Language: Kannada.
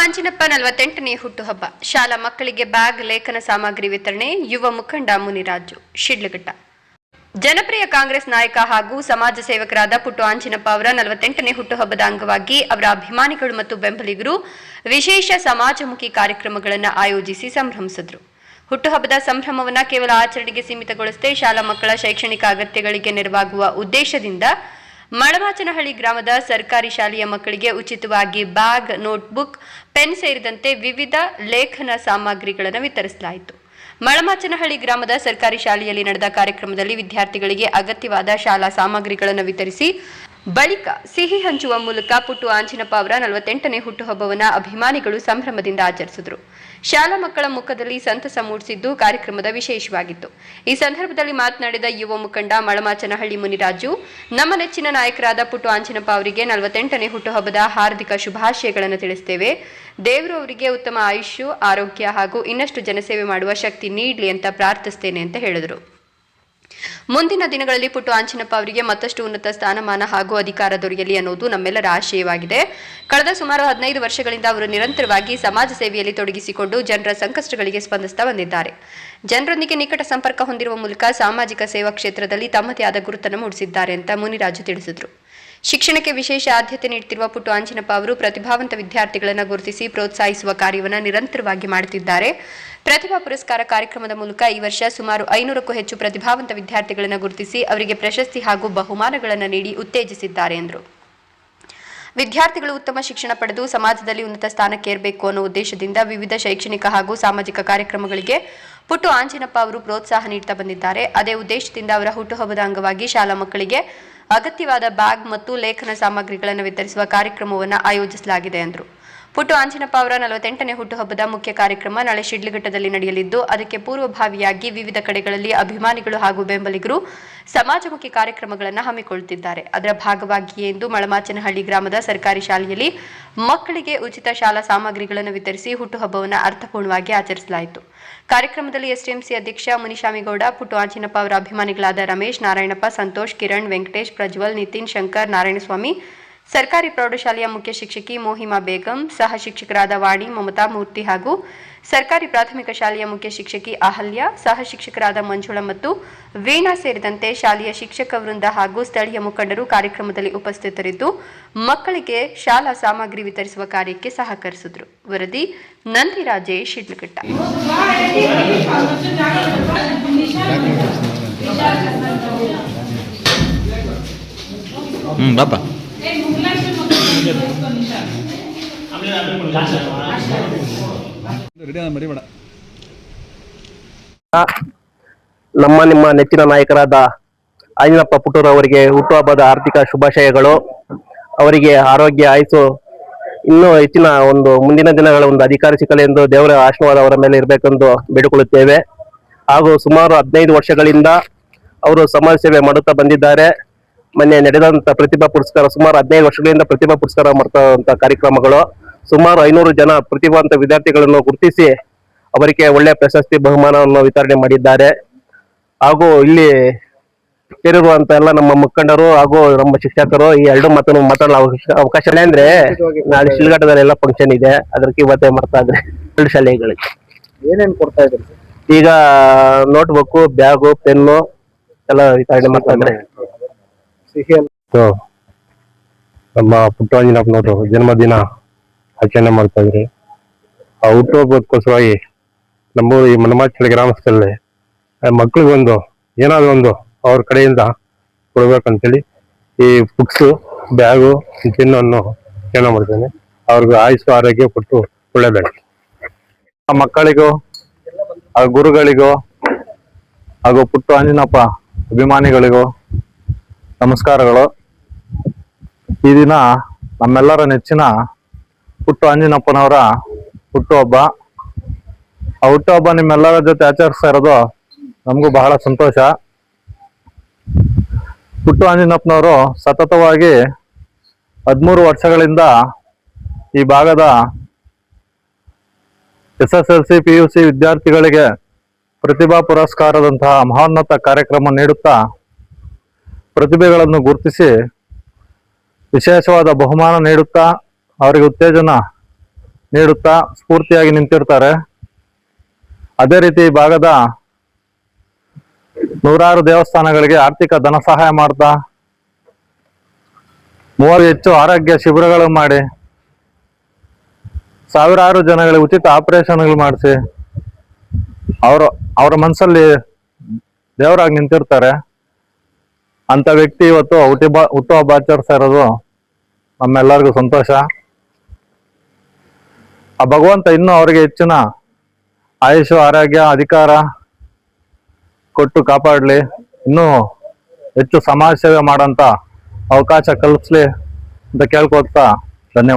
ಆಂಜಿನಪ್ಪ 48ನೇ ಹುಟ್ಟುಹಬ್ಬ. ಶಾಲಾ ಮಕ್ಕಳಿಗೆ ಬ್ಯಾಗ್, ಲೇಖನ ಸಾಮಗ್ರಿ ವಿತರಣೆ. ಯುವ ಮುಖಂಡ ಮುನಿರಾಜು, ಶಿಡ್ಲಘಟ್ಟ. ಜನಪ್ರಿಯ ಕಾಂಗ್ರೆಸ್ ನಾಯಕ ಹಾಗೂ ಸಮಾಜ ಸೇವಕರಾದ ಪುಟ್ಟು ಆಂಜಿನಪ್ಪ ಅವರ 48ನೇ ಹುಟ್ಟುಹಬ್ಬದ ಅಂಗವಾಗಿ ಅವರ ಅಭಿಮಾನಿಗಳು ಮತ್ತು ಬೆಂಬಲಿಗರು ವಿಶೇಷ ಸಮಾಜಮುಖಿ ಕಾರ್ಯಕ್ರಮಗಳನ್ನು ಆಯೋಜಿಸಿ ಸಂಭ್ರಮಿಸಿದರು. ಹುಟ್ಟುಹಬ್ಬದ ಸಂಭ್ರಮವನ್ನು ಕೇವಲ ಆಚರಣೆಗೆ ಸೀಮಿತಗೊಳಿಸದೆ ಶಾಲಾ ಮಕ್ಕಳ ಶೈಕ್ಷಣಿಕ ಅಗತ್ಯಗಳಿಗೆ ನೆರವಾಗುವ ಉದ್ದೇಶದಿಂದ ಮಳಮಾಚನಹಳ್ಳಿ ಗ್ರಾಮದ ಸರ್ಕಾರಿ ಶಾಲೆಯ ಮಕ್ಕಳಿಗೆ ಉಚಿತವಾಗಿ ಬ್ಯಾಗ್, ನೋಟ್ಬುಕ್, ಪೆನ್ ಸೇರಿದಂತೆ ವಿವಿಧ ಲೇಖನ ಸಾಮಗ್ರಿಗಳನ್ನು ವಿತರಿಸಲಾಯಿತು. ಮಳಮಾಚನಹಳ್ಳಿ ಗ್ರಾಮದ ಸರ್ಕಾರಿ ಶಾಲೆಯಲ್ಲಿ ನಡೆದ ಕಾರ್ಯಕ್ರಮದಲ್ಲಿ ವಿದ್ಯಾರ್ಥಿಗಳಿಗೆ ಅಗತ್ಯವಾದ ಶಾಲಾ ಸಾಮಗ್ರಿಗಳನ್ನು ವಿತರಿಸಿ ಬಳಿಕ ಸಿಹಿ ಹಂಚುವ ಮೂಲಕ ಪುಟ್ಟು ಆಂಜಿನಪ್ಪ ಅವರ 48ನೇ ಹುಟ್ಟುಹಬ್ಬವನ್ನು ಅಭಿಮಾನಿಗಳು ಸಂಭ್ರಮದಿಂದ ಆಚರಿಸಿದರು. ಶಾಲಾ ಮಕ್ಕಳ ಮುಖದಲ್ಲಿ ಸಂತಸ ಮೂಡಿಸಿದ್ದು ಕಾರ್ಯಕ್ರಮದ ವಿಶೇಷವಾಗಿತ್ತು. ಈ ಸಂದರ್ಭದಲ್ಲಿ ಮಾತನಾಡಿದ ಯುವ ಮುಖಂಡ ಮಳಮಾಚನಹಳ್ಳಿ ಮುನಿರಾಜು, ನಮ್ಮ ನೆಚ್ಚಿನ ನಾಯಕರಾದ ಪುಟ್ಟು ಆಂಜಿನಪ್ಪ ಅವರಿಗೆ 48ನೇ ಹುಟ್ಟುಹಬ್ಬದ ಹಾರ್ದಿಕ ಶುಭಾಶಯಗಳನ್ನು ತಿಳಿಸುತ್ತೇವೆ. ದೇವರು ಅವರಿಗೆ ಉತ್ತಮ ಆಯುಷ್ಯ, ಆರೋಗ್ಯ ಹಾಗೂ ಇನ್ನಷ್ಟು ಜನಸೇವೆ ಮಾಡುವ ಶಕ್ತಿ ನೀಡಲಿ ಅಂತ ಪ್ರಾರ್ಥಿಸುತ್ತೇನೆ ಅಂತ ಹೇಳಿದರು. ಮುಂದಿನ ದಿನಗಳಲ್ಲಿ ಪುಟ್ಟು ಆಂಜಿನಪ್ಪ ಅವರಿಗೆ ಮತ್ತಷ್ಟು ಉನ್ನತ ಸ್ಥಾನಮಾನ ಹಾಗೂ ಅಧಿಕಾರ ದೊರೆಯಲಿ ಅನ್ನೋದು ನಮ್ಮೆಲ್ಲರ ಆಶಯವಾಗಿದೆ. ಕಳೆದ ಸುಮಾರು 15 ವರ್ಷಗಳಿಂದ ಅವರು ನಿರಂತರವಾಗಿ ಸಮಾಜ ಸೇವೆಯಲ್ಲಿ ತೊಡಗಿಸಿಕೊಂಡು ಜನರ ಸಂಕಷ್ಟಗಳಿಗೆ ಸ್ಪಂದಿಸುತ್ತಾ ಬಂದಿದ್ದಾರೆ. ಜನರೊಂದಿಗೆ ನಿಕಟ ಸಂಪರ್ಕ ಹೊಂದಿರುವ ಮೂಲಕ ಸಾಮಾಜಿಕ ಸೇವಾ ಕ್ಷೇತ್ರದಲ್ಲಿ ತಮ್ಮದೇ ಆದ ಗುರುತನ್ನು ಮೂಡಿಸಿದ್ದಾರೆ ಅಂತ ಮುನಿರಾಜು ತಿಳಿಸಿದರು. ಶಿಕ್ಷಣಕ್ಕೆ ವಿಶೇಷ ಆದ್ಯತೆ ನೀಡುತ್ತಿರುವ ಪುಟ್ಟು ಆಂಜಿನಪ್ಪ ಅವರು ಪ್ರತಿಭಾವಂತ ವಿದ್ಯಾರ್ಥಿಗಳನ್ನು ಗುರುತಿಸಿ ಪ್ರೋತ್ಸಾಹಿಸುವ ಕಾರ್ಯವನ್ನು ನಿರಂತರವಾಗಿ ಮಾಡುತ್ತಿದ್ದಾರೆ. ಪ್ರತಿಭಾ ಪುರಸ್ಕಾರ ಕಾರ್ಯಕ್ರಮದ ಮೂಲಕ ಈ ವರ್ಷ ಸುಮಾರು 500ಕ್ಕೂ ಹೆಚ್ಚು ಪ್ರತಿಭಾವಂತ ವಿದ್ಯಾರ್ಥಿಗಳನ್ನು ಗುರುತಿಸಿ ಅವರಿಗೆ ಪ್ರಶಸ್ತಿ ಹಾಗೂ ಬಹುಮಾನಗಳನ್ನು ನೀಡಿ ಉತ್ತೇಜಿಸಿದ್ದಾರೆ ಎಂದರು. ವಿದ್ಯಾರ್ಥಿಗಳು ಉತ್ತಮ ಶಿಕ್ಷಣ ಪಡೆದು ಸಮಾಜದಲ್ಲಿ ಉನ್ನತ ಸ್ಥಾನಕ್ಕೇರಬೇಕು ಅನ್ನೋ ಉದ್ದೇಶದಿಂದ ವಿವಿಧ ಶೈಕ್ಷಣಿಕ ಹಾಗೂ ಸಾಮಾಜಿಕ ಕಾರ್ಯಕ್ರಮಗಳಿಗೆ ಪುಟ್ಟು ಆಂಜಿನಪ್ಪ ಅವರು ಪ್ರೋತ್ಸಾಹ ನೀಡುತ್ತಾ ಬಂದಿದ್ದಾರೆ. ಅದೇ ಉದ್ದೇಶದಿಂದ ಅವರ ಹುಟ್ಟುಹಬ್ಬದ ಅಂಗವಾಗಿ ಶಾಲಾ ಮಕ್ಕಳಿಗೆ ಅಗತ್ಯವಾದ ಬ್ಯಾಗ್ ಮತ್ತು ಲೇಖನ ಸಾಮಗ್ರಿಗಳನ್ನು ವಿತರಿಸುವ ಕಾರ್ಯಕ್ರಮವನ್ನು ಆಯೋಜಿಸಲಾಗಿದೆ ಎಂದರು. ಪುಟ್ಟು ಆಂಜಿನಪ್ಪ ಅವರ 48ನೇ ಹುಟ್ಟುಹಬ್ಬದ ಮುಖ್ಯ ಕಾರ್ಯಕ್ರಮ ನಾಳೆ ಶಿಡ್ಲಘಟ್ಟದಲ್ಲಿ ನಡೆಯಲಿದ್ದು, ಅದಕ್ಕೆ ಪೂರ್ವಭಾವಿಯಾಗಿ ವಿವಿಧ ಕಡೆಗಳಲ್ಲಿ ಅಭಿಮಾನಿಗಳು ಹಾಗೂ ಬೆಂಬಲಿಗರು ಸಮಾಜಮುಖಿ ಕಾರ್ಯಕ್ರಮಗಳನ್ನು ಹಮ್ಮಿಕೊಳ್ಳುತ್ತಿದ್ದಾರೆ. ಅದರ ಭಾಗವಾಗಿಯೇ ಇಂದು ಮಳಮಾಚನಹಳ್ಳಿ ಗ್ರಾಮದ ಸರ್ಕಾರಿ ಶಾಲೆಯಲ್ಲಿ ಮಕ್ಕಳಿಗೆ ಉಚಿತ ಶಾಲಾ ಸಾಮಗ್ರಿಗಳನ್ನು ವಿತರಿಸಿ ಹುಟ್ಟುಹಬ್ಬವನ್ನು ಅರ್ಥಪೂರ್ಣವಾಗಿ ಆಚರಿಸಲಾಯಿತು. ಕಾರ್ಯಕ್ರಮದಲ್ಲಿ ಎಸ್ಟಿಎಂಸಿ ಅಧ್ಯಕ್ಷ ಮುನಿಶಾಮಿಗೌಡ, ಪುಟ್ಟು ಆಂಜಿನಪ್ಪ ಅವರ ಅಭಿಮಾನಿಗಳಾದ ರಮೇಶ್, ನಾರಾಯಣಪ್ಪ, ಸಂತೋಷ್, ಕಿರಣ್, ವೆಂಕಟೇಶ್, ಪ್ರಜ್ವಲ್, ನಿತಿನ್, ಶಂಕರ್, ನಾರಾಯಣಸ್ವಾಮಿ, ಸರ್ಕಾರಿ ಪ್ರೌಢಶಾಲೆಯ ಮುಖ್ಯ ಶಿಕ್ಷಕಿ ಮೋಹಿಮಾ ಬೇಗಂ, ಸಹ ಶಿಕ್ಷಕರಾದ ವಾಣಿ, ಮಮತಾ ಮೂರ್ತಿ ಹಾಗೂ ಸರ್ಕಾರಿ ಪ್ರಾಥಮಿಕ ಶಾಲೆಯ ಮುಖ್ಯ ಶಿಕ್ಷಕಿ ಅಹಲ್ಯ, ಸಹ ಶಿಕ್ಷಕರಾದ ಮಂಜುಳಾ ಮತ್ತು ವೀಣಾ ಸೇರಿದಂತೆ ಶಾಲೆಯ ಶಿಕ್ಷಕ ವೃಂದ ಹಾಗೂ ಸ್ಥಳೀಯ ಮುಖಂಡರು ಕಾರ್ಯಕ್ರಮದಲ್ಲಿ ಉಪಸ್ಥಿತರಿದ್ದು ಮಕ್ಕಳಿಗೆ ಶಾಲಾ ಸಾಮಗ್ರಿ ವಿತರಿಸುವ ಕಾರ್ಯಕ್ಕೆ ಸಹಕರಿಸಿದರು. ವರದಿ ನಂದಿರಾಜೇಶ್, ಶಿಡ್ಲಘಟ್ಟ. ನಿಮ್ಮ ನೆಚ್ಚಿನ ನಾಯಕರಾದ ಆಂಜಿನಪ್ಪ ಪುಟ್ಟೂರವರಿಗೆ ಹುಟ್ಟುಹಬ್ಬದ ಆರ್ಥಿಕ ಶುಭಾಶಯಗಳು. ಅವರಿಗೆ ಆರೋಗ್ಯ, ಆಯುಸ್ಸು, ಇನ್ನೂ ಹೆಚ್ಚಿನ ಒಂದು ಮುಂದಿನ ದಿನಗಳ ಒಂದು ಅಧಿಕಾರ ಸಿಕ್ಕಲಿ ಎಂದು ದೇವರ ಆಶೀರ್ವಾದ ಅವರ ಮೇಲೆ ಇರಬೇಕೆಂದು ಬೇಡಿಕೊಳ್ಳುತ್ತೇವೆ. ಹಾಗೂ ಸುಮಾರು 15 ವರ್ಷಗಳಿಂದ ಅವರು ಸಮಾಜ ಸೇವೆ ಮಾಡುತ್ತಾ ಬಂದಿದ್ದಾರೆ. ಮೊನ್ನೆ ನಡೆದಂತ ಪ್ರತಿಭಾ ಪುರಸ್ಕಾರ, ಸುಮಾರು 15 ವರ್ಷಗಳಿಂದ ಪ್ರತಿಭಾ ಪುರಸ್ಕಾರ ಮಾಡ್ತಾ ಕಾರ್ಯಕ್ರಮಗಳು, ಸುಮಾರು 500 ಜನ ಪ್ರತಿಭಾವಂತ ವಿದ್ಯಾರ್ಥಿಗಳನ್ನು ಗುರುತಿಸಿ ಅವರಿಗೆ ಒಳ್ಳೆಯ ಪ್ರಶಸ್ತಿ ಬಹುಮಾನವನ್ನು ವಿತರಣೆ ಮಾಡಿದ್ದಾರೆ. ಹಾಗೂ ಇಲ್ಲಿ ಸೇರಿರುವಂತ ಎಲ್ಲ ನಮ್ಮ ಮುಖಂಡರು ಹಾಗೂ ನಮ್ಮ ಶಿಕ್ಷಕರು ಈ ಎರಡು ಮಾತನ್ನು ಮಾತಾಡಲು ಅವಕಾಶ ಇಲ್ಲ. ಅಂದ್ರೆ ನಾಳೆ ಶಿಲ್ಘಟ್ಟದಲ್ಲಿ ಎಲ್ಲ ಫಂಕ್ಷನ್ ಇದೆ, ಅದಕ್ಕೆ ಇವತ್ತೇ ಮಾಡ್ತಾ ಇದ್ರೆ ಎರಡು ಶಾಲೆಗಳಿಗೆ ಏನೇನು ಕೊಡ್ತಾ ಇದ್ದಾರೆ? ಈಗ ನೋಟ್ಬುಕ್, ಬ್ಯಾಗು, ಪೆನ್ನು ಎಲ್ಲ ವಿತರಣೆ ಮಾಡ್ತಾ ಇದ್ರೆ. ನಮ್ಮ ಪುಟ್ಟು ಆಂಜಿನಪ್ಪನವರು ಜನ್ಮದಿನ ಆಚರಣೆ ಮಾಡ್ತಾ ಇದ್ರಿ. ಆ ಹುಟ್ಟುಹಬ್ಬಕ್ಕೋಸ್ಕರವಾಗಿ ನಮ್ಮ ಈ ಮಳಮಾಚನಹಳ್ಳಿ ಗ್ರಾಮಸ್ಥರಲ್ಲಿ ಮಕ್ಳಿಗೊಂದು ಏನಾದ್ರು ಒಂದು ಅವ್ರ ಕಡೆಯಿಂದ ಕೊಡ್ಬೇಕಂತೇಳಿ ಈ ಬುಕ್ಸು, ಬ್ಯಾಗು, ಪೆನ್ನನ್ನು ಆಚರಣೆ ಮಾಡ್ತೇನೆ. ಅವ್ರಿಗೆ ಆಯುಷ್ಯ, ಆರೋಗ್ಯ ಕೊಟ್ಟು ಒಳ್ಳೆಯದಾಗಿ ಆ ಮಕ್ಕಳಿಗೂ ಆ ಗುರುಗಳಿಗೂ ಹಾಗೂ ಪುಟ್ಟು ಆಂಜಿನಪ್ಪ ಅಭಿಮಾನಿಗಳಿಗೂ ನಮಸ್ಕಾರಗಳು. ಈ ದಿನ ನಮ್ಮೆಲ್ಲರ ನೆಚ್ಚಿನ ಪುಟ್ಟು ಆಂಜಿನಪ್ಪನವರ ಹುಟ್ಟುಹಬ್ಬ. ಆ ಹುಟ್ಟುಹಬ್ಬ ನಿಮ್ಮೆಲ್ಲರ ಜೊತೆ ಆಚರಿಸ್ತಾ ಇರೋದು ನಮಗೂ ಬಹಳ ಸಂತೋಷ. ಪುಟ್ಟು ಆಂಜಿನಪ್ಪನವರು ಸತತವಾಗಿ 13 ವರ್ಷಗಳಿಂದ ಈ ಭಾಗದ SSLC, PUC ವಿದ್ಯಾರ್ಥಿಗಳಿಗೆ ಪ್ರತಿಭಾ ಪುರಸ್ಕಾರದಂತಹ ಮಹೋನ್ನತ ಕಾರ್ಯಕ್ರಮ ನೀಡುತ್ತಾ ಪ್ರತಿಭೆಗಳನ್ನು ಗುರುತಿಸಿ ವಿಶೇಷವಾದ ಬಹುಮಾನ ನೀಡುತ್ತಾ ಅವರಿಗೆ ಉತ್ತೇಜನ ನೀಡುತ್ತಾ ಸ್ಫೂರ್ತಿಯಾಗಿ ನಿಂತಿರ್ತಾರೆ. ಅದೇ ರೀತಿ ಈ ಭಾಗದ ನೂರಾರು ದೇವಸ್ಥಾನಗಳಿಗೆ ಆರ್ಥಿಕ ಧನ ಸಹಾಯ ಮಾಡ್ತಾ 30 ಹೆಚ್ಚು ಆರೋಗ್ಯ ಶಿಬಿರಗಳು ಮಾಡಿ ಸಾವಿರಾರು ಜನಗಳಿಗೆ ಉಚಿತ ಆಪರೇಷನ್ಗಳು ಮಾಡಿಸಿ ಅವರ ಮನಸ್ಸಲ್ಲಿ ದೇವರಾಗಿ ನಿಂತಿರ್ತಾರೆ. ಅಂತ ವ್ಯಕ್ತಿ ಇವತ್ತು ಹುಟ್ಟುಹಬ್ಬ ಆಚರಿಸ್ತಾ ಇರೋದು ನಮ್ಮೆಲ್ಲರಿಗೂ ಸಂತೋಷ. ಆ ಭಗವಂತ ಇನ್ನೂ ಅವರಿಗೆ ಹೆಚ್ಚಿನ ಆಯುಷು, ಆರೋಗ್ಯ, ಅಧಿಕಾರ ಕೊಟ್ಟು ಕಾಪಾಡಲಿ. ಇನ್ನೂ ಹೆಚ್ಚು ಸಮಾಜ ಸೇವೆ ಮಾಡೋಂಥ ಅವಕಾಶ ಕಲ್ಪಿಸ್ಲಿ ಅಂತ ಕೇಳ್ಕೊಳ್ತಾ